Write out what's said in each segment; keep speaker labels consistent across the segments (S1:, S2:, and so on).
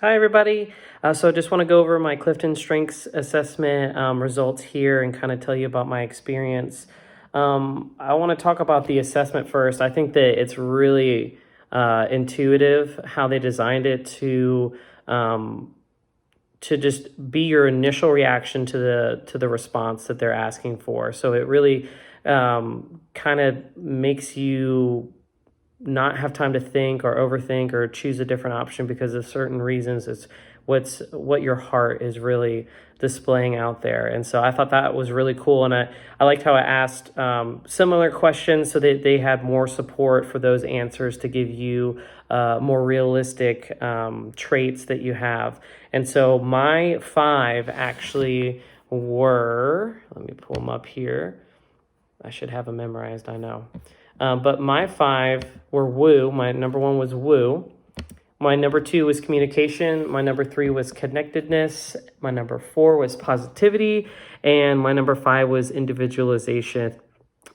S1: Hi, everybody. So I just want to go over my Clifton Strengths Assessment results here and kind of tell you about my experience. I want to talk about the assessment first. I think that it's really intuitive how they designed it to just be your initial reaction to the response that they're asking for. So it really kind of makes you not have time to think or overthink or choose a different option because of certain reasons. It's what your heart is really displaying out there. And so I thought that was really cool. And I liked how I asked similar questions so that they had more support for those answers to give you more realistic traits that you have. And so my 5 actually were, let me pull them up here. I should have them memorized, I know. But my 5 were woo. My number 1 was woo. My number 2 was communication. My number 3 was connectedness. My number 4 was positivity. And my number 5 was individualization.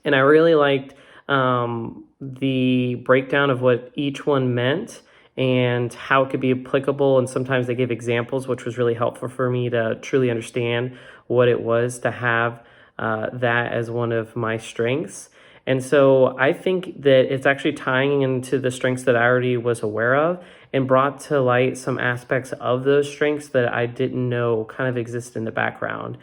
S1: And I really liked the breakdown of what each one meant and how it could be applicable. And sometimes they give examples, which was really helpful for me to truly understand what it was to have that as one of my strengths. And so I think that it's actually tying into the strengths that I already was aware of and brought to light some aspects of those strengths that I didn't know kind of exist in the background.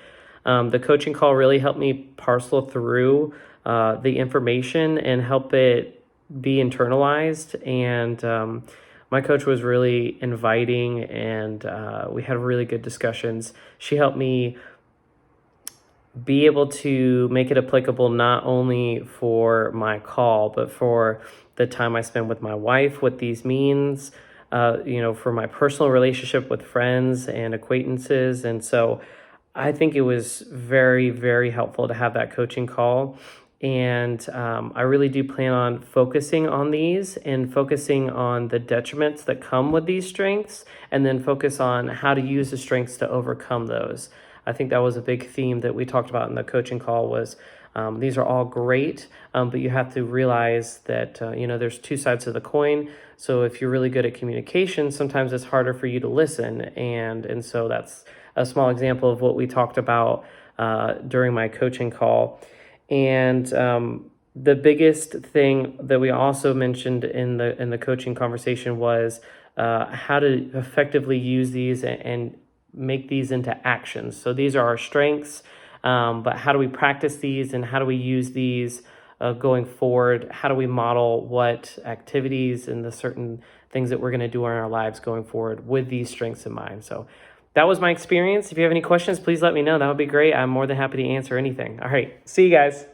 S1: The coaching call really helped me parcel through the information and help it be internalized. And my coach was really inviting, and we had really good discussions. She helped me be able to make it applicable not only for my call, but for the time I spend with my wife, what these means, for my personal relationship with friends and acquaintances. And so I think it was very, very helpful to have that coaching call. And I really do plan on focusing on these and focusing on the detriments that come with these strengths, and then focus on how to use the strengths to overcome those. I think that was a big theme that we talked about in the coaching call was these are all great, but you have to realize that, there's two sides of the coin. So if you're really good at communication, sometimes it's harder for you to listen. And so that's a small example of what we talked about during my coaching call. And the biggest thing that we also mentioned in the coaching conversation was how to effectively use these and make these into actions. So these are our strengths, but how do we practice these and how do we use these going forward? How do we model what activities and the certain things that we're going to do in our lives going forward with these strengths in mind? So that was my experience. If you have any questions, please let me know. That would be great. I'm more than happy to answer anything. All right. See you guys.